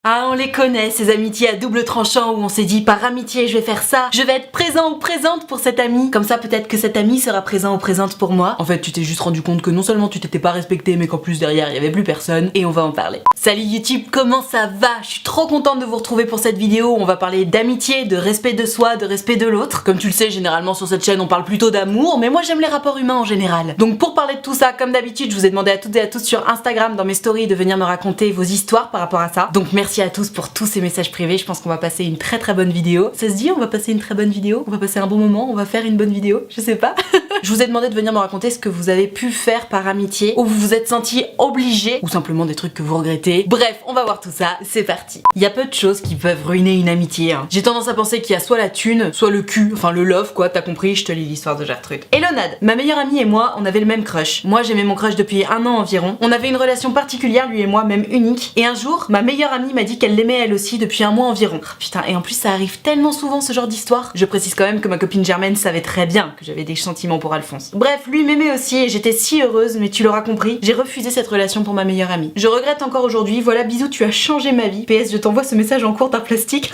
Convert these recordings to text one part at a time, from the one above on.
Ah, on les connaît, ces amitiés à double tranchant où on s'est dit par amitié je vais faire ça, je vais être présent ou présente pour cet ami, comme ça peut-être que cet ami sera présent ou présente pour moi. En fait tu t'es juste rendu compte que non seulement tu t'étais pas respecté mais qu'en plus derrière il y avait plus personne et on va en parler. Salut YouTube, comment ça va? Je suis trop contente de vous retrouver pour cette vidéo où on va parler d'amitié, de respect de soi, de respect de l'autre. Comme tu le sais, généralement sur cette chaîne on parle plutôt d'amour, mais moi j'aime les rapports humains en général. Donc pour parler de tout ça, comme d'habitude, je vous ai demandé à toutes et à tous sur Instagram dans mes stories de venir me raconter vos histoires par rapport à ça. Donc merci à tous pour tous ces messages privés, je pense qu'on va passer une très bonne vidéo. Ça se dit, on va passer une très bonne vidéo? On va passer un bon moment? On va faire une bonne vidéo? Je sais pas. Je vous ai demandé de venir me raconter ce que vous avez pu faire par amitié, ou vous vous êtes senti obligé, ou simplement des trucs que vous regrettez. Bref, on va voir tout ça, c'est parti. Il y a peu de choses qui peuvent ruiner une amitié, hein. J'ai tendance à penser qu'il y a soit la thune, soit le cul, enfin le love quoi, t'as compris, je te lis l'histoire de Gertrude. Hello Nad, ma meilleure amie et moi, on avait le même crush. Moi j'aimais mon crush depuis 1 an environ. On avait une relation particulière lui et moi, même unique. Et un jour, ma meilleure amie m'a dit qu'elle l'aimait elle aussi depuis 1 mois environ. Oh, putain, et en plus ça arrive tellement souvent ce genre d'histoire. Je précise quand même que ma copine Germaine savait très bien que j'avais des sentiments pour Alphonse. Bref, lui m'aimait aussi et j'étais si heureuse, mais tu l'auras compris, j'ai refusé cette relation pour ma meilleure amie. Je regrette encore aujourd'hui, voilà bisous, tu as changé ma vie. PS, je t'envoie ce message en cours d'un plastique.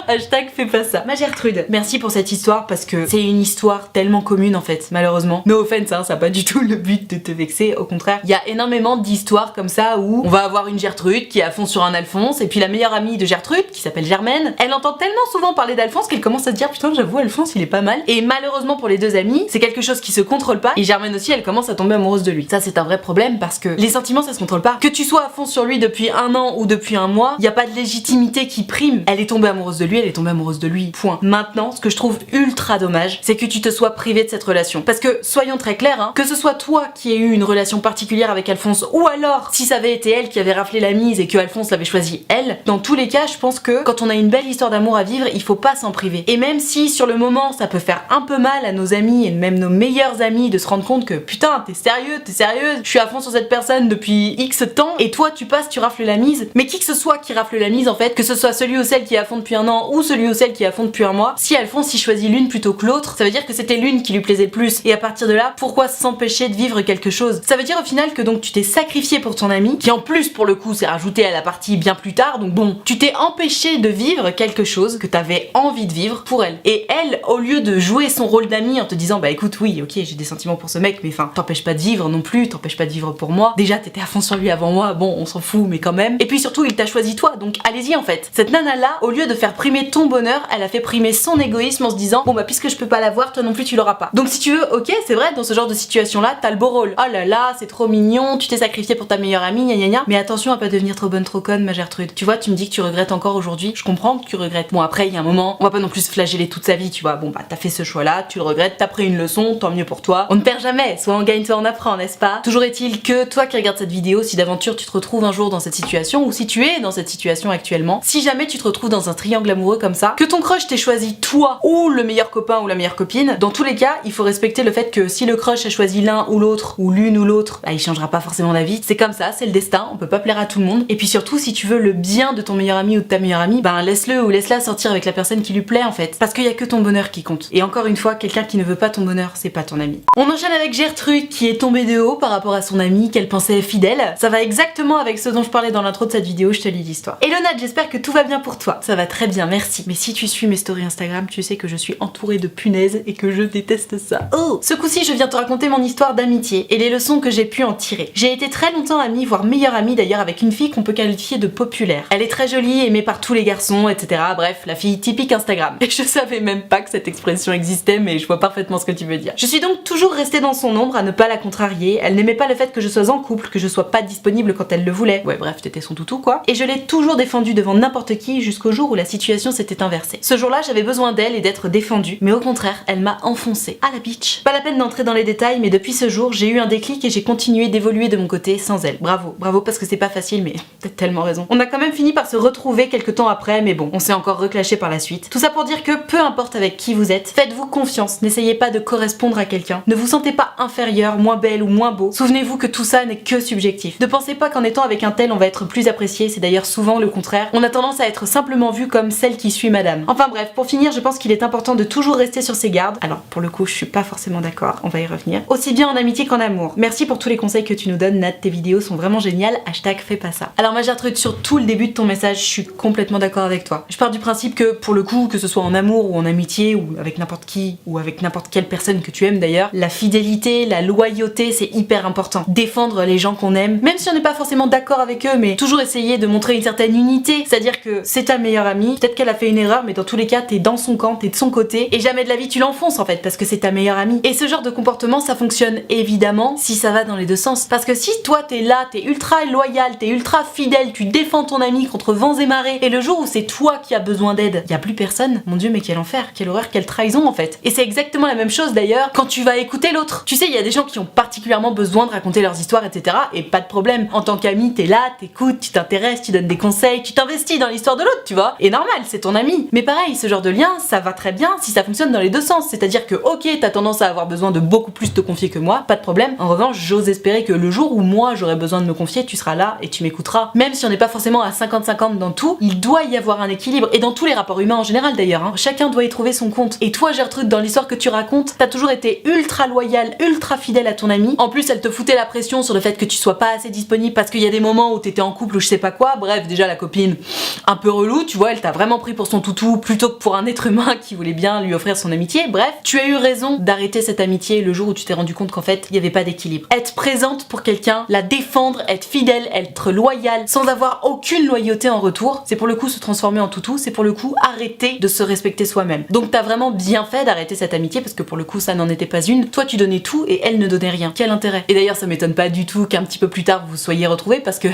Hashtag fais pas ça. Ma Gertrude, merci pour cette histoire parce que c'est une histoire tellement commune en fait, malheureusement. No offense, hein, ça n'a pas du tout le but de te vexer, au contraire. Il y a énormément d'histoires comme ça où on va avoir une Gertrude qui est à fond sur un Alphonse et puis la meilleure amie de Gertrude, qui s'appelle Germaine, elle entend tellement souvent parler d'Alphonse qu'elle commence à se dire putain j'avoue Alphonse il est pas mal. Et malheureusement pour les deux amis, c'est quelque chose qui se contrôle pas et Germaine aussi elle commence à tomber amoureuse de lui. Ça c'est un vrai problème parce que les sentiments ça se contrôle pas. Que tu sois à fond sur lui depuis 1 an ou depuis 1 mois, il y a pas de légitimité qui prime. Elle est tombée amoureuse de lui, elle est tombée amoureuse de lui, point. Maintenant, ce que je trouve ultra dommage, c'est que tu te sois privé de cette relation. Parce que, soyons très clairs, hein, que ce soit toi qui aies eu une relation particulière avec Alphonse, ou alors, si ça avait été elle qui avait raflé la mise et que Alphonse l'avait choisi elle, dans tous les cas, je pense que quand on a une belle histoire d'amour à vivre, il faut pas s'en priver. Et même si, sur le moment, ça peut faire un peu mal à nos amis et même nos meilleurs amis de se rendre compte que, putain, t'es sérieuse, je suis à fond sur cette personne depuis X temps, et toi, tu passes, tu rafles la mise. Mais qui que ce soit qui rafle la mise, en fait, que ce soit celui ou celle qui est à fond depuis 1 an, ou celui ou celle qui est à fond depuis 1 mois, si Alphonse y choisit l'une plutôt que l'autre, ça veut dire que c'était l'une qui lui plaisait le plus. Et à partir de là, pourquoi s'empêcher de vivre quelque chose? Ça veut dire au final que donc tu t'es sacrifié pour ton ami, qui en plus pour le coup s'est rajouté à la partie bien plus tard, donc bon, tu t'es empêché de vivre quelque chose que t'avais envie de vivre pour elle. Et elle, au lieu de jouer son rôle d'amie en te disant bah écoute oui ok j'ai des sentiments pour ce mec mais enfin t'empêches pas de vivre non plus, t'empêches pas de vivre pour moi, déjà t'étais à fond sur lui avant moi, bon on s'en fout mais quand même, et puis surtout il t'a choisi toi donc allez-y en fait. Cette nana là, au lieu de faire primer ton bonheur, elle a fait primer son égoïsme en se disant bon bah puisque je peux pas l'avoir, toi non plus tu l'auras pas. Donc si tu veux, ok c'est vrai dans ce genre de situation là t'as le beau rôle, oh là là c'est trop mignon, tu t'es sacrifié pour ta meilleure amie gna gna gna, mais attention à pas devenir trop bonne trop conne ma Gertrude. Tu vois tu me dis que tu regrettes encore aujourd'hui, je comprends que tu regrettes, bon après il y a un moment, on va pas non plus se flageller toute sa vie tu vois, bon bah t'as fait ce choix là, tu le regrettes, t'as pris une leçon, tant mieux pour toi, on ne perd jamais, soit on gagne soit on apprend n'est-ce pas? Toujours est-il que toi qui regardes cette vidéo, si d'aventure tu te retrouves un jour dans cette situation, ou si tu es dans cette situation actuellement, si jamais tu te retrouves dans un triangle amoureux comme ça, que ton crush t'ait choisi toi ou le meilleur copain ou la meilleure copine, dans tous les cas il faut respecter le fait que si le crush a choisi l'un ou l'autre ou l'une ou l'autre, bah il changera pas forcément d'avis, c'est comme ça, c'est le destin, on peut pas plaire à tout le monde, et puis surtout si tu veux le bien de ton meilleur ami ou de ta meilleure amie, bah laisse-le ou laisse-la sortir avec la personne qui lui plaît en fait, parce qu'il y a que ton bonheur qui compte. Et encore une fois, quelqu'un qui ne veut pas ton bonheur, c'est pas ton ami. On enchaîne avec Gertrude qui est tombée de haut par rapport à son amie qu'elle pensait fidèle. Ça va exactement avec ce dont je parlais dans l'intro de cette vidéo, je te lis l'histoire. Hello Nad, j'espère que tout va bien pour toi. Ça va très bien, merci. Mais si tu suis mes stories Instagram, tu sais que je suis entourée de punaises et que je déteste ça. Oh! Ce coup-ci, je viens te raconter mon histoire d'amitié et les leçons que j'ai pu en tirer. J'ai été très longtemps amie, voire meilleure amie d'ailleurs avec une fille qu'on peut qualifier de populaire. Elle est très jolie, aimée par tous les garçons, etc. Bref, la fille typique Instagram. Et je savais même pas que cette expression existait, mais je vois parfaitement ce que tu veux dire. Je suis donc toujours restée dans son ombre à ne pas la contrarier. Elle n'aimait pas le fait que je sois en couple, que je sois pas disponible quand elle le voulait. Ouais, bref, t'étais son toutou quoi. Et je l'ai toujours défendue devant n'importe qui jusqu'au jour où la situation s'était inversée. Ce jour-là, j'avais besoin d'elle et d'être défendue, mais au contraire, elle m'a enfoncée. À la bitch. Pas la peine d'entrer dans les détails, mais depuis ce jour, j'ai eu un déclic et j'ai continué d'évoluer de mon côté sans elle. Bravo, bravo parce que c'est pas facile, mais t'as tellement raison. On a quand même fini par se retrouver quelques temps après, mais bon, on s'est encore reclashé par la suite. Tout ça pour dire que peu importe avec qui vous êtes, faites-vous confiance, n'essayez pas de correspondre à quelqu'un. Ne vous sentez pas inférieur, moins belle ou moins beau. Souvenez-vous que tout ça n'est que subjectif. Ne pensez pas qu'en étant avec un tel, on va être plus apprécié, c'est d'ailleurs souvent le contraire. On a tendance à être simplement vu comme celle celle qui suit madame. Enfin bref, pour finir, je pense qu'il est important de toujours rester sur ses gardes. Alors pour le coup, je suis pas forcément d'accord, on va y revenir. Aussi bien en amitié qu'en amour. Merci pour tous les conseils que tu nous donnes, Nat, tes vidéos sont vraiment géniales, hashtag fais pas ça. Alors ma Gertrude, sur tout le début de ton message, je suis complètement d'accord avec toi. Je pars du principe que pour le coup, que ce soit en amour ou en amitié ou avec n'importe qui ou avec n'importe quelle personne que tu aimes d'ailleurs, la fidélité, la loyauté, c'est hyper important. Défendre les gens qu'on aime, même si on n'est pas forcément d'accord avec eux, mais toujours essayer de montrer une certaine unité, c'est-à-dire que c'est ta meilleure amie, peut-être qu'elle a fait une erreur, mais dans tous les cas, t'es dans son camp, t'es de son côté, et jamais de la vie tu l'enfonces en fait, parce que c'est ta meilleure amie. Et ce genre de comportement, ça fonctionne évidemment si ça va dans les deux sens. Parce que si toi t'es là, t'es ultra loyal, t'es ultra fidèle, tu défends ton ami contre vents et marées, et le jour où c'est toi qui as besoin d'aide, y a plus personne, mon dieu, mais quel enfer, quelle horreur, quelle trahison en fait. Et c'est exactement la même chose d'ailleurs quand tu vas écouter l'autre. Tu sais, il y a des gens qui ont particulièrement besoin de raconter leurs histoires, etc. Et pas de problème. En tant qu'ami, t'es là, t'écoutes, tu t'intéresses, tu donnes des conseils, tu t'investis dans l'histoire de l'autre, tu vois. Et normal, c'est ton ami. Mais pareil, ce genre de lien, ça va très bien si ça fonctionne dans les deux sens. C'est-à-dire que, ok, t'as tendance à avoir besoin de beaucoup plus te confier que moi, pas de problème. En revanche, j'ose espérer que le jour où moi j'aurai besoin de me confier, tu seras là et tu m'écouteras. Même si on n'est pas forcément à 50-50 dans tout, il doit y avoir un équilibre. Et dans tous les rapports humains en général d'ailleurs, hein. Chacun doit y trouver son compte. Et toi, Gertrude, dans l'histoire que tu racontes, t'as toujours été ultra loyale, ultra fidèle à ton amie. En plus, elle te foutait la pression sur le fait que tu sois pas assez disponible parce qu'il y a des moments où t'étais en couple ou je sais pas quoi. Bref, déjà la copine, un peu relou, tu vois, elle t'a vraiment pris pour son toutou plutôt que pour un être humain qui voulait bien lui offrir son amitié. Bref, tu as eu raison d'arrêter cette amitié le jour où tu t'es rendu compte qu'en fait, il y avait pas d'équilibre. Être présente pour quelqu'un, la défendre, être fidèle, être loyale, sans avoir aucune loyauté en retour, c'est pour le coup se transformer en toutou, c'est pour le coup arrêter de se respecter soi-même. Donc t'as vraiment bien fait d'arrêter cette amitié parce que pour le coup ça n'en était pas une. Toi tu donnais tout et elle ne donnait rien. Quel intérêt? Et d'ailleurs ça m'étonne pas du tout qu'un petit peu plus tard vous soyez retrouvés parce que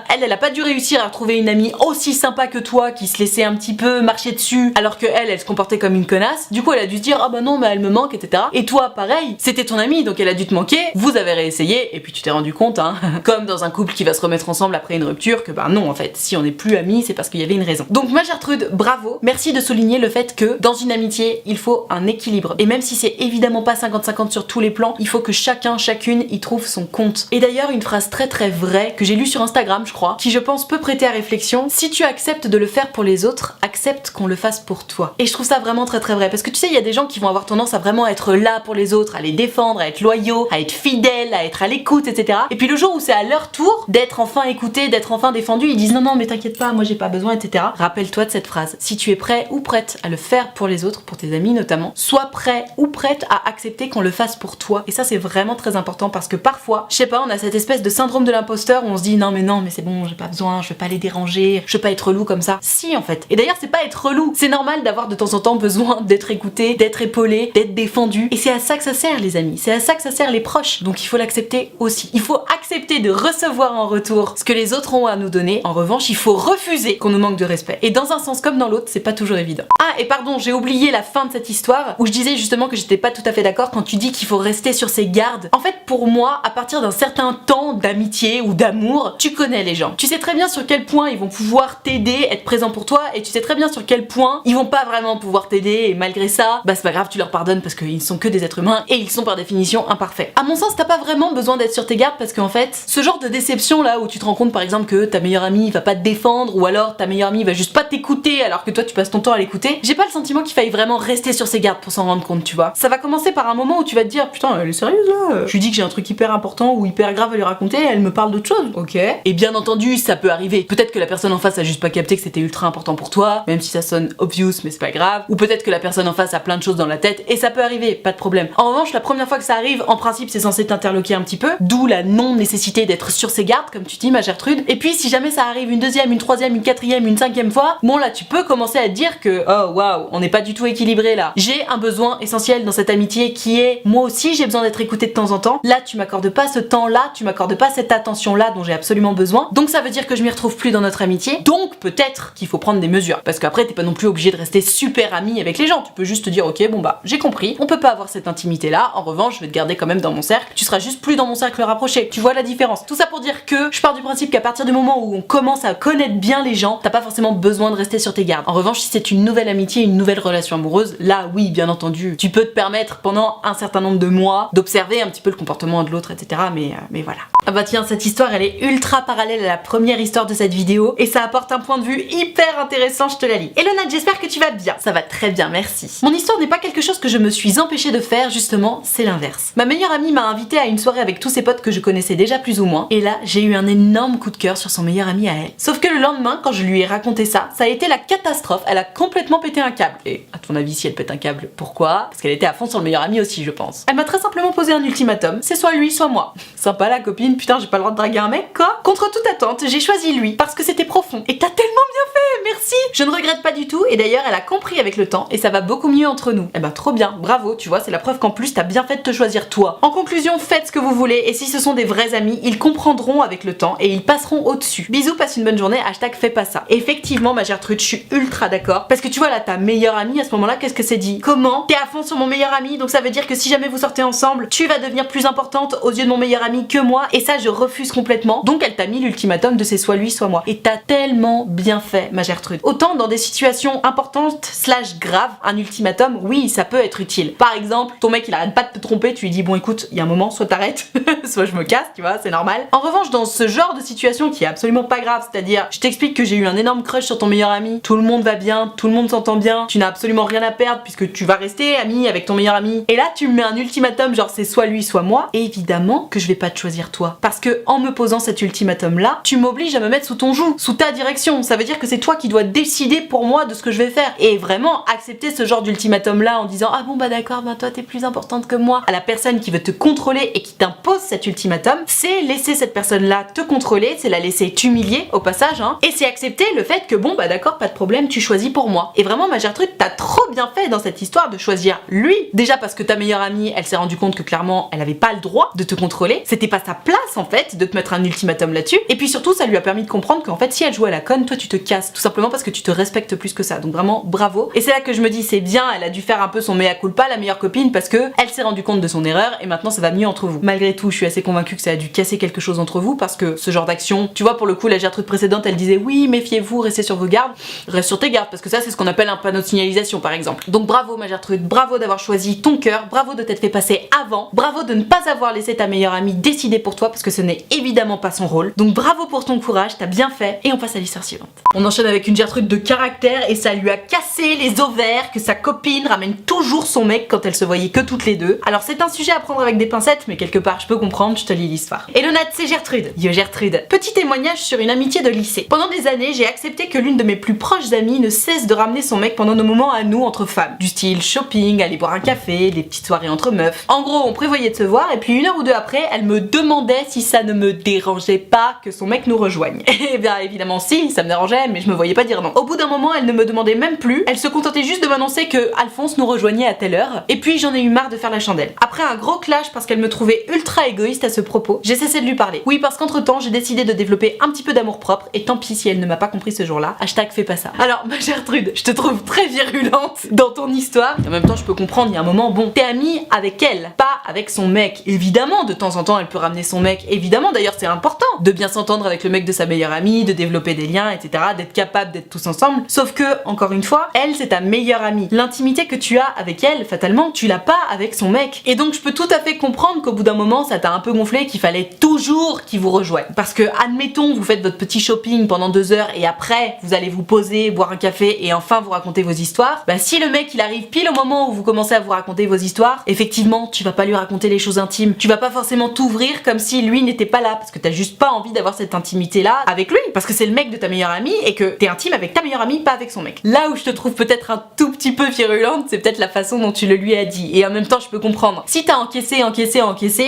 elle a pas dû réussir à trouver une amie aussi sympa que toi qui se laissait un petit peu marcher dessus alors que elle se comportait comme une connasse. Du coup elle a dû se dire ah bah non mais elle me manque, etc. Et toi pareil, c'était ton amie donc elle a dû te manquer, vous avez réessayé et puis tu t'es rendu compte hein, comme dans un couple qui va se remettre ensemble après une rupture que bah non en fait si on n'est plus amis c'est parce qu'il y avait une raison. Donc ma Gertrude, bravo, merci de souligner le fait que dans une amitié il faut un équilibre et même si c'est évidemment pas 50-50 sur tous les plans, il faut que chacun, chacune y trouve son compte. Et d'ailleurs une phrase très très vraie que j'ai lue sur Instagram je crois, qui je pense peut prêter à réflexion, si tu acceptes de le faire pour les autres, accepte qu'on le fasse pour toi. Et je trouve ça vraiment très très vrai parce que tu sais il y a des gens qui vont avoir tendance à vraiment être là pour les autres, à les défendre, à être loyaux, à être fidèles, à être à l'écoute, etc. Et puis le jour où c'est à leur tour d'être enfin écoutés, d'être enfin défendus, ils disent non non mais t'inquiète pas, moi j'ai pas besoin, etc. Rappelle-toi de cette phrase. Si tu es prêt ou prête à le faire pour les autres, pour tes amis notamment, sois prêt ou prête à accepter qu'on le fasse pour toi. Et ça c'est vraiment très important parce que parfois, je sais pas, on a cette espèce de syndrome de l'imposteur où on se dit non mais c'est bon, j'ai pas besoin, je vais pas les déranger, je vais pas être relou comme ça. Si en fait. Et d'ailleurs c'est pas être relou, c'est normal d'avoir de temps en temps besoin d'être écouté, d'être épaulé, d'être défendu. Et c'est à ça que ça sert les amis, c'est à ça que ça sert les proches. Donc il faut l'accepter aussi. Il faut accepter de recevoir en retour ce que les autres ont à nous donner. En revanche, il faut refuser qu'on nous manque de respect. Et dans un sens comme dans l'autre, c'est pas toujours évident. Ah et pardon, j'ai oublié la fin de cette histoire où je disais justement que j'étais pas tout à fait d'accord quand tu dis qu'il faut rester sur ses gardes. En fait pour moi, à partir d'un certain temps d'amitié ou d'amour, tu connais les gens. Tu sais très bien sur quel point ils vont pouvoir t'aider, être présents pour toi et tu sais très bien sur quel point ils vont pas vraiment pouvoir t'aider et malgré ça, bah c'est pas grave, tu leur pardonnes parce qu'ils sont que des êtres humains et ils sont par définition imparfaits. À mon sens, t'as pas vraiment besoin d'être sur tes gardes parce qu'en fait, ce genre de déception là où tu te rends compte par exemple que ta meilleure amie va pas te défendre ou alors ta meilleure amie va juste pas t'écouter alors que toi tu passes ton temps à l'écouter, j'ai pas le sentiment qu'il faille vraiment rester sur ses gardes pour s'en rendre compte, tu vois. Ça va commencer par un moment où tu vas te dire putain, elle est sérieuse là, je lui dis que j'ai un truc hyper important ou hyper grave à lui raconter, elle me parle d'autre chose. Ok. Et bien entendu, ça peut arriver. Peut-être que la personne en face a juste pas capté que c'était ultra important pour toi, même si ça sonne obvious mais c'est pas grave. Ou peut-être que la personne en face a plein de choses dans la tête et ça peut arriver, pas de problème. En revanche, la première fois que ça arrive, en principe c'est censé t'interloquer un petit peu, d'où la non-nécessité d'être sur ses gardes, comme tu dis ma Gertrude. Et puis si jamais ça arrive une deuxième, une troisième, une quatrième, une cinquième fois, bon là tu peux commencer à te dire que oh waouh, on n'est pas du tout équilibré là. J'ai un besoin essentiel dans cette amitié qui est moi aussi j'ai besoin d'être écoutée de temps en temps. Là tu m'accordes pas ce temps là, tu m'accordes pas cette attention là dont j'ai absolument besoin. Donc ça veut dire que je m'y retrouve plus dans notre amitié. Donc peut-être qu'il faut prendre des mesures. Parce qu'après t'es pas non plus obligé de rester super ami avec les gens. Tu peux juste te dire ok bon bah j'ai compris, on peut pas avoir cette intimité là, en revanche je vais te garder quand même dans mon cercle, tu seras juste plus dans mon cercle rapproché. Tu vois la différence. Tout ça pour dire que je pars du principe qu'à partir du moment où on commence à connaître bien les gens, t'as pas forcément besoin de rester sur tes gardes. En revanche si c'est une nouvelle amitié, une nouvelle relation amoureuse, là oui bien entendu, tu peux te permettre pendant un certain nombre de mois d'observer un petit peu le comportement de l'autre, etc. Mais voilà. Ah bah tiens, cette histoire elle est ultra parallèle à la première histoire de cette vidéo et ça apporte un point de vue hyper intéressant l'instant je te la lis. Hello Nat, j'espère que tu vas bien. Ça va très bien, merci. Mon histoire n'est pas quelque chose que je me suis empêchée de faire, justement, c'est l'inverse. Ma meilleure amie m'a invitée à une soirée avec tous ses potes que je connaissais déjà plus ou moins, et là j'ai eu un énorme coup de cœur sur son meilleur ami à elle. Sauf que le lendemain, quand je lui ai raconté ça a été la catastrophe, elle a complètement pété un câble. Et à ton avis, si elle pète un câble, pourquoi? Parce qu'elle était à fond sur le meilleur ami aussi, je pense. Elle m'a très simplement posé un ultimatum, c'est soit lui, soit moi. Sympa la copine, putain j'ai pas le droit de draguer un mec quoi. Contre toute attente, j'ai choisi lui, parce que c'était profond. Et t'as tellement bien fait, merci. Je ne regrette pas du tout, et d'ailleurs elle a compris avec le temps, et ça va beaucoup mieux entre nous. Eh ben trop bien, bravo, tu vois, c'est la preuve qu'en plus t'as bien fait de te choisir toi. En conclusion, faites ce que vous voulez, et si ce sont des vrais amis, ils comprendront avec le temps, et ils passeront au-dessus. Bisous, passe une bonne journée, hashtag fais pas ça. Effectivement ma Gertrude, je suis ultra d'accord, parce que tu vois là, ta meilleure amie à ce moment-là, qu'est-ce que c'est dit? Comment? T'es à fond sur mon meilleur ami, donc ça veut dire que si jamais vous sortez ensemble, tu vas devenir plus importante aux yeux de mon meilleur ami que moi, et ça je refuse complètement. Donc elle t'a mis l'ultimatum de c'est soit lui soit moi. Et t'as tellement bien fait ma Gertrude. Autant dans des situations importantes / graves, un ultimatum, oui ça peut être utile. Par exemple, ton mec il arrête pas de te tromper, tu lui dis bon écoute, il y a un moment, soit t'arrêtes, soit je me casse, tu vois, c'est normal. En revanche, dans ce genre de situation qui est absolument pas grave, c'est-à-dire je t'explique que j'ai eu un énorme crush sur ton meilleur ami, tout le monde va bien, tout le monde s'entend bien, tu n'as absolument rien à perdre puisque tu vas rester ami avec ton meilleur ami, et là tu me mets un ultimatum genre c'est soit lui soit moi, et évidemment que je vais pas te choisir toi, parce que en me posant cet ultimatum là, tu m'obliges à me mettre sous ton joug, sous ta direction. Ça veut dire que c'est toi qui dois décider pour moi de ce que je vais faire, et vraiment accepter ce genre d'ultimatum là en disant ah bon bah d'accord, bah toi t'es plus importante que moi, à la personne qui veut te contrôler et qui t'impose cet ultimatum, c'est laisser cette personne là te contrôler, c'est la laisser t'humilier au passage hein, et c'est accepter le fait que bon bah d'accord, pas de problème, tu choisis pour moi. Et vraiment ma Gertrude, t'as trop bien fait dans cette histoire de choisir lui, déjà parce que ta meilleure amie elle s'est rendue compte que clairement elle avait pas le droit de te contrôler, c'était pas sa place en fait de te mettre un ultimatum là-dessus, et puis surtout ça lui a permis de comprendre qu'en fait si elle jouait à la conne, toi tu te casses, tout simplement parce que tu te respectes plus que ça, donc vraiment bravo. Et c'est là que je me dis c'est bien, elle a dû faire un peu son mea culpa la meilleure copine, parce que elle s'est rendue compte de son erreur et maintenant ça va mieux entre vous. Malgré tout je suis assez convaincue que ça a dû casser quelque chose entre vous, parce que ce genre d'action, tu vois, pour le coup la Gertrude précédente elle disait oui méfiez-vous, restez sur vos gardes, reste sur tes gardes, parce que ça c'est ce qu'on appelle un panneau de signalisation par exemple. Donc bravo ma Gertrude, bravo d'avoir choisi ton cœur, bravo de t'être fait passer avant, bravo de ne pas avoir laissé ta meilleure amie décider pour toi parce que ce n'est évidemment pas son rôle. Donc bravo pour ton courage, t'as bien fait, et on passe à l'histoire suivante. On enchaîne avec une Gertrude de caractère, et ça lui a cassé les ovaires que sa copine ramène toujours son mec quand elle se voyait que toutes les deux. Alors c'est un sujet à prendre avec des pincettes, mais quelque part je peux comprendre, je te lis l'histoire. Hello Nat, c'est Gertrude. Yo Gertrude. Petit témoignage sur une amitié de lycée. Pendant des années, j'ai accepté que l'une de mes plus proches amies ne cesse de ramener son mec pendant nos moments à nous entre femmes. Du style shopping, aller boire un café, des petites soirées entre meufs. En gros, on prévoyait de se voir, et puis une heure ou deux après, elle me demandait si ça ne me dérangeait pas que son mec nous rejoigne. Et bien évidemment si, ça me dérangeait, mais je me voyais pas dire non. Au bout d'un moment, elle ne me demandait même plus, elle se contentait juste de m'annoncer que Alphonse nous rejoignait à telle heure, et puis j'en ai eu marre de faire la chandelle. Après un gros clash parce qu'elle me trouvait ultra égoïste à ce propos, j'ai cessé de lui parler. Oui, parce qu'entre temps, j'ai décidé de développer un petit peu d'amour propre, et tant pis si elle ne m'a pas compris ce jour-là, hashtag fais pas ça. Alors ma Gertrude, je te trouve très virulente dans ton histoire, et en même temps je peux comprendre, il y a un moment, bon, t'es amie avec elle, pas avec son mec. Évidemment, de temps en temps elle peut ramener son mec, évidemment, d'ailleurs c'est important de bien s'entendre avec le mec de sa meilleure amie, de développer des liens, etc., d'être capable d'être tous ensemble, sauf que, encore une fois, elle c'est ta meilleure amie. L'intimité que tu as avec elle, fatalement, tu l'as pas avec son mec. Et donc je peux tout à fait comprendre qu'au bout d'un moment ça t'a un peu gonflé, qu'il fallait toujours qu'il vous rejoigne. Parce que, admettons, vous faites votre petit shopping pendant 2 heures et après vous allez vous poser, boire un café et enfin vous raconter vos histoires, bah si le mec il arrive pile au moment où vous commencez à vous raconter vos histoires, effectivement tu vas pas lui raconter les choses intimes, tu vas pas forcément t'ouvrir comme si lui n'était pas là, parce que t'as juste pas envie d'avoir cette intimité là avec lui, parce que c'est le mec de ta meilleure amie et que t'es intime avec ta meilleure amie, pas avec son mec. Là où je te trouve peut-être un tout petit peu virulente, c'est peut-être la façon dont tu le lui as dit, et en même temps je peux comprendre. Si t'as encaissé,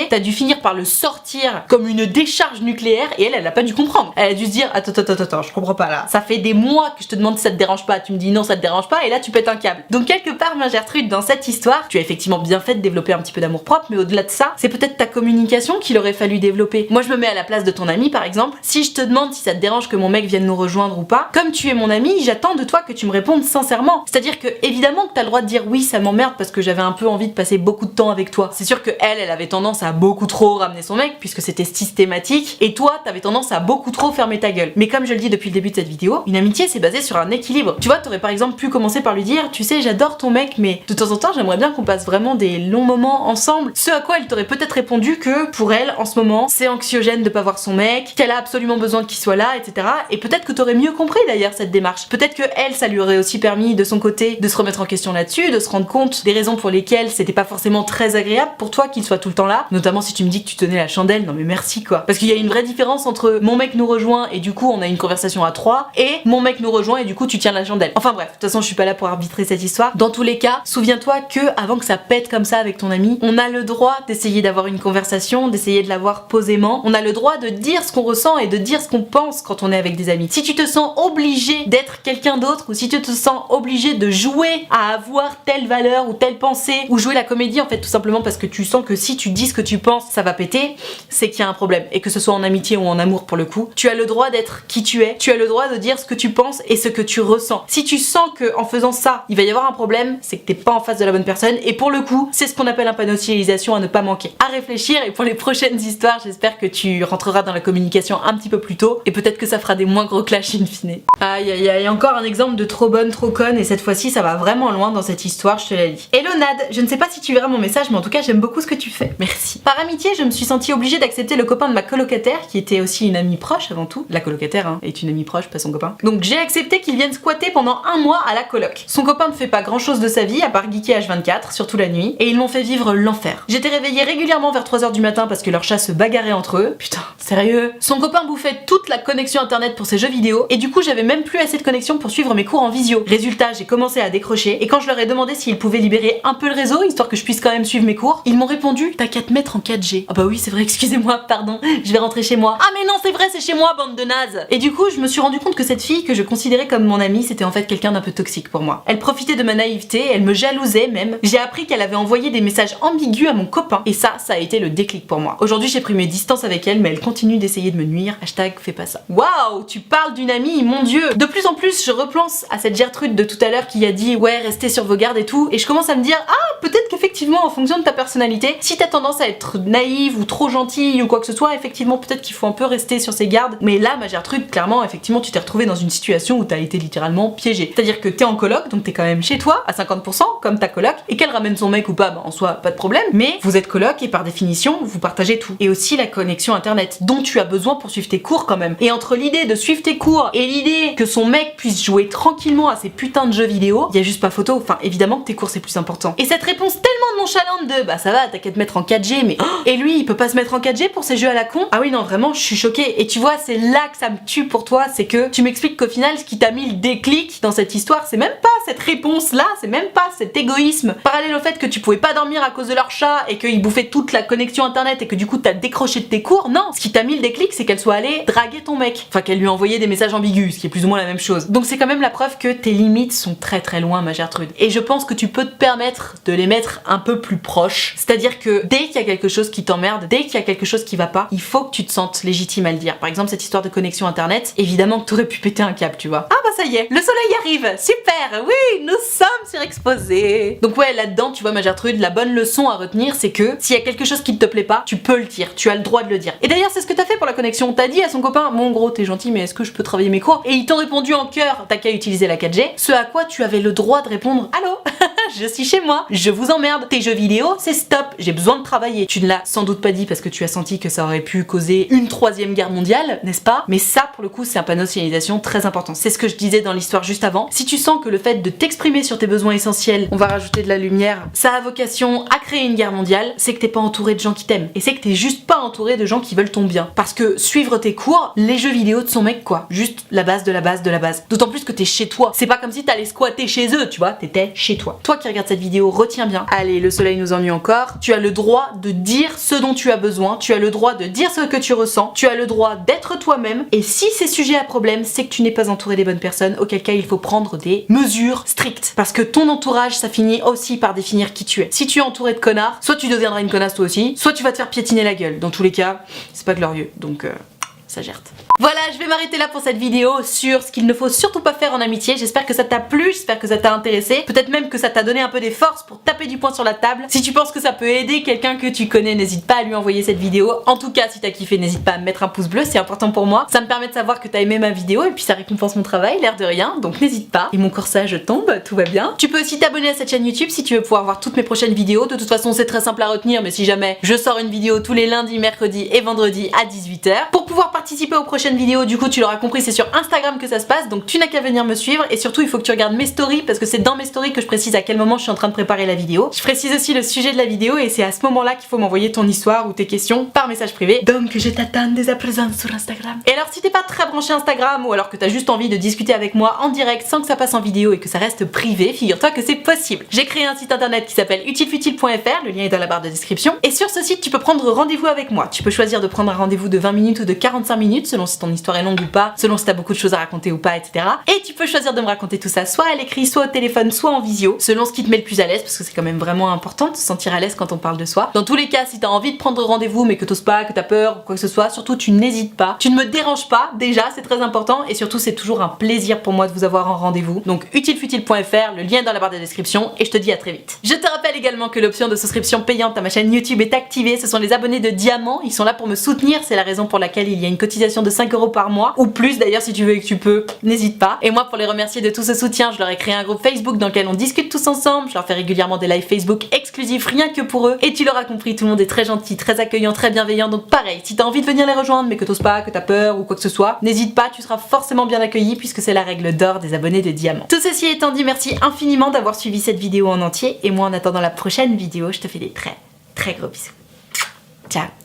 t'as dû finir par le sortir comme une décharge nucléaire, et elle a pas dû comprendre. Elle a dû se dire attends, je comprends pas là. Ça fait des mois que je te demande si ça te dérange pas, tu me dis non ça te dérange pas, et là tu pètes un câble. Donc quelque part ma Gertrude, dans cette histoire, tu as effectivement bien fait de développer un petit peu d'amour propre, mais au-delà de ça, c'est peut-être ta communication qu'il aurait fallu développer. Moi je me mets à la place de ton ami par exemple, si je te demande si ça te dérange que mon mec vienne nous rejoindre ou pas, comme tu es mon ami, j'attends de toi que tu me répondes sincèrement. C'est-à-dire que évidemment que t'as le droit de dire oui ça m'emmerde parce que j'avais un peu envie de passer beaucoup de temps avec toi. C'est sûr que elle avait tendance à beaucoup trop ramener son mec puisque c'était systématique, et toi t'avais tendance à beaucoup trop fermer ta gueule. Mais comme je le dis depuis le début de cette vidéo, une amitié c'est basé sur un équilibre. Tu vois, t'aurais par exemple pu commencer par lui dire tu sais j'adore ton mec mais de temps en temps j'aimerais bien qu'on passe vraiment des longs moments ensemble. Ce à quoi elle t'aurait peut-être répondu que pour elle en ce moment c'est anxiogène de pas voir son mec, qu'elle a absolument besoin qu'il soit là, etc. Et peut-être que t'aurais mieux compris d'ailleurs cette démarche. Peut-être que elle, ça lui aurait aussi permis de son côté de se remettre en question là-dessus, de se rendre compte des raisons pour lesquelles c'était pas forcément très agréable pour toi qu'il soit tout le temps là. Notamment si tu me dis que tu tenais la chandelle, non mais merci quoi. Parce qu'il y a une vraie différence entre mon mec nous rejoint et du coup on a une conversation à 3 et mon mec nous rejoint et du coup tu tiens la chandelle. Enfin bref, de toute façon je suis pas là pour arbitrer cette histoire. Dans tous les cas, souviens-toi que avant que ça pète comme ça avec ton ami, on a le droit d'essayer d'avoir une conversation, d'essayer de l'avoir posément. On a le droit de dire ce qu'on ressent et de dire ce qu'on pense quand on est avec des amis. Si tu te sens obligé d'être quelqu'un d'autre ou si tu te sens obligé de jouer à avoir telle valeur ou telle pensée ou jouer la comédie en fait tout simplement parce que tu sens que si tu dis ce que tu penses ça va péter, c'est qu'il y a un problème. Et que ce soit en amitié ou en amour pour le coup, tu as le droit d'être qui tu es, tu as le droit de dire ce que tu penses et ce que tu ressens. Si tu sens que en faisant ça il va y avoir un problème, c'est que t'es pas en face de la bonne personne et pour le coup c'est ce qu'on appelle un panneau de signalisation à ne pas manquer. À réfléchir et pour les prochaines histoires j'espère que tu rentreras dans la communication un petit peu plus tôt et peut-être que ça fera des moins gros clashs in fine. Aïe aïe aïe, encore un exemple de trop bonne, trop conne et cette fois-ci ça va vraiment loin dans cette histoire, je te la lis. Hello Nad, je ne sais pas si tu verras mon message mais en tout cas j'aime beaucoup ce que tu fais. Merci. Par amitié je me suis sentie obligée d'accepter le copain de ma colocataire qui était aussi une amie proche avant tout. La colocataire hein, est une amie proche, pas son copain. Donc j'ai accepté qu'il vienne squatter pendant un mois à la coloc. Son copain ne fait pas grand chose de sa vie à part geeker H24, surtout la nuit, et ils m'ont fait vivre l'enfer. J'étais réveillée régulièrement vers 3h du matin parce que leurs chats se bagarraient entre eux. Putain, sérieux. Son copain bouffait toute la connexion internet pour ses jeux vidéo et du coup j'avais même plus assez de connexion pour suivre mes cours en visio. Résultat, j'ai commencé à décrocher et quand je leur ai demandé s'ils pouvaient libérer un peu le réseau histoire que je puisse quand même suivre mes cours, ils m'ont répondu t'as qu'à te mettre en 4G. Ah bah oui c'est vrai, excusez-moi, pardon, je vais rentrer chez moi. Ah mais non c'est vrai, c'est chez moi bande de nazes. Et du coup je me suis rendu compte que cette fille que je considérais comme mon amie c'était en fait quelqu'un d'un peu toxique pour moi. Elle profitait de ma naïveté, elle me jalousait même. J'ai appris qu'elle avait envoyé des messages ambigus à mon copain et ça a été le déclic pour moi. Aujourd'hui j'ai pris mes distances avec elle mais elle continue d'essayer de me nuire. Hashtag fais pas ça. Waouh, tu parles d'une amie, mon dieu. De plus en plus je repense à cette Gertrude de tout à l'heure qui a dit ouais restez sur vos gardes et tout et je commence à me dire ah peut-être qu'effectivement en fonction de ta personnalité, si t'as tendance à être naïve ou trop gentille ou quoi que ce soit, effectivement peut-être qu'il faut un peu rester sur ses gardes. Mais là ma Gertrude clairement effectivement tu t'es retrouvée dans une situation où t'as été littéralement piégée. C'est-à-dire que t'es en coloc donc t'es quand même chez toi à 50% comme ta coloc et qu'elle ramène son mec ou pas, bah, en soi pas de problème, mais vous êtes coloc et par définition vous partagez tout. Et aussi la connexion internet dont tu as besoin pour suivre tes cours quand même. Et entre l'idée de suivre tes cours et l'idée que son mec puisse jouer tranquillement à ses putains de jeux vidéo, y a juste pas photo. Enfin évidemment que tes cours c'est plus important. Et cette réponse tellement nonchalante de bah ça va t'as qu'à te mettre en 4G mais et lui il peut pas se mettre en 4G pour ses jeux à la con. Ah oui non vraiment je suis choquée. Et tu vois c'est là que ça me tue pour toi, c'est que tu m'expliques qu'au final ce qui t'a mis le déclic dans cette histoire c'est même pas cette réponse là, c'est même pas cet égoïsme parallèle au fait que tu pouvais pas dormir à cause de leur chat et qu'ils bouffaient toute la connexion internet et que du coup t'as décroché de tes cours. Non, ce qui t'a mis le déclic c'est qu'elle soit allée draguer ton mec, enfin qu'elle lui a envoyé des messages ambigus, ce qui est plus ou moins la même chose. Donc c'est quand même la preuve que tes limites sont très très loin ma Gertrude. Et je pense que tu peux te permettre de les mettre un peu plus proches, c'est-à-dire que dès qu'il y a quelque chose qui t'emmerde, dès qu'il y a quelque chose qui va pas, il faut que tu te sentes légitime à le dire. Par exemple cette histoire de connexion internet, évidemment que t'aurais pu péter un câble tu vois. Ah bah ça y est, le soleil arrive, super, oui nous sommes surexposés. Donc ouais là-dedans tu vois ma Gertrude, la bonne leçon à retenir c'est que s'il y a quelque chose qui ne te plaît pas, tu peux le dire, tu as le droit de le dire. Et d'ailleurs c'est ce que t'as fait pour la connexion, t'as dit à son copain bon gros t'es gentil mais est-ce que je peux travailler mes cours, et ils t'ont répondu en cœur t'as qu'à utiliser la 4G, ce à quoi tu avais le droit de répondre allô je suis chez moi, je vous emmerde, tes jeux vidéo c'est stop, j'ai besoin de travailler. Tu ne l'as sans doute pas dit parce que tu as senti que ça aurait pu causer une 3e guerre mondiale, n'est-ce pas? Mais ça pour le coup c'est un panneau de signalisation très important. C'est ce que je disais dans l'histoire juste avant. Si tu sens que le fait de t'exprimer sur tes besoins essentiels, on va rajouter de la lumière, ça a vocation à créer une guerre mondiale, c'est que t'es pas entouré de gens qui t'aiment. Et c'est que t'es juste pas entouré de gens qui veulent ton bien. Parce que suivre tes cours, les jeux vidéo de son mec quoi. Juste la base de la base de la base. D'autant plus que t'es chez toi. C'est pas comme si t'allais squatter chez eux, tu vois, t'étais chez toi. Toi qui regardes cette vidéo, retiens bien. Allez, le soleil nous ennuie encore. Tu as le droit de dire ce dont tu as besoin, tu as le droit de dire ce que tu ressens, tu as le droit d'être toi-même. Et si c'est sujet à problème, c'est que tu n'es pas entouré des bonnes personnes, auquel cas il faut prendre des mesures strictes. Parce que ton entourage, ça finit aussi par définir qui tu es. Si tu es entouré de connards, soit tu deviendras une connasse toi aussi, soit tu vas te faire piétiner la gueule. Dans tous les cas, c'est pas glorieux. Donc ça gerte. Voilà, je vais m'arrêter là pour cette vidéo sur ce qu'il ne faut surtout pas faire en amitié. J'espère que ça t'a plu, j'espère que ça t'a intéressé. Peut-être même que ça t'a donné un peu des forces pour taper du poing sur la table. Si tu penses que ça peut aider quelqu'un que tu connais, n'hésite pas à lui envoyer cette vidéo. En tout cas, si t'as kiffé, n'hésite pas à me mettre un pouce bleu, c'est important pour moi. Ça me permet de savoir que t'as aimé ma vidéo et puis ça récompense mon travail, l'air de rien. Donc n'hésite pas. Et mon corsage tombe, tout va bien. Tu peux aussi t'abonner à cette chaîne YouTube si tu veux pouvoir voir toutes mes prochaines vidéos. De toute façon, c'est très simple à retenir, mais si jamais je sors une vidéo tous les lundis, mercredis et vendredis à 18h. Pour pouvoir participer participer aux prochaines vidéos, du coup tu l'auras compris, c'est sur Instagram que ça se passe, donc tu n'as qu'à venir me suivre et surtout il faut que tu regardes mes stories parce que c'est dans mes stories que je précise à quel moment je suis en train de préparer la vidéo. Je précise aussi le sujet de la vidéo et c'est à ce moment-là qu'il faut m'envoyer ton histoire ou tes questions par message privé. Donc je t'attends dès à présent sur Instagram. Et alors si t'es pas très branché Instagram ou alors que t'as juste envie de discuter avec moi en direct sans que ça passe en vidéo et que ça reste privé, figure-toi que c'est possible. J'ai créé un site internet qui s'appelle utilefutile.fr, le lien est dans la barre de description. Et sur ce site tu peux prendre rendez-vous avec moi. Tu peux choisir de prendre un rendez-vous de 20 minutes ou de 45 minutes selon si ton histoire est longue ou pas, selon si t'as beaucoup de choses à raconter ou pas, etc. Et tu peux choisir de me raconter tout ça soit à l'écrit, soit au téléphone, soit en visio, selon ce qui te met le plus à l'aise parce que c'est quand même vraiment important de se sentir à l'aise quand on parle de soi. Dans tous les cas, si t'as envie de prendre rendez-vous mais que t'oses pas, que t'as peur ou quoi que ce soit, surtout tu n'hésites pas. Tu ne me déranges pas, déjà, c'est très important et surtout c'est toujours un plaisir pour moi de vous avoir en rendez-vous. Donc utilefutile.fr, le lien est dans la barre de description et je te dis à très vite. Je te rappelle également que l'option de souscription payante à ma chaîne YouTube est activée, ce sont les abonnés de Diamant, ils sont là pour me soutenir, c'est la raison pour laquelle il y a une cotisation de 5 € par mois, ou plus d'ailleurs si tu veux et que tu peux, n'hésite pas. Et moi pour les remercier de tout ce soutien, je leur ai créé un groupe Facebook dans lequel on discute tous ensemble, je leur fais régulièrement des lives Facebook exclusifs rien que pour eux, et tu l'auras compris, tout le monde est très gentil, très accueillant, très bienveillant, donc pareil, si t'as envie de venir les rejoindre mais que t'oses pas, que t'as peur ou quoi que ce soit, n'hésite pas, tu seras forcément bien accueilli puisque c'est la règle d'or des abonnés de Diamant. Tout ceci étant dit, merci infiniment d'avoir suivi cette vidéo en entier, et moi en attendant la prochaine vidéo, je te fais des très gros bisous. Ciao.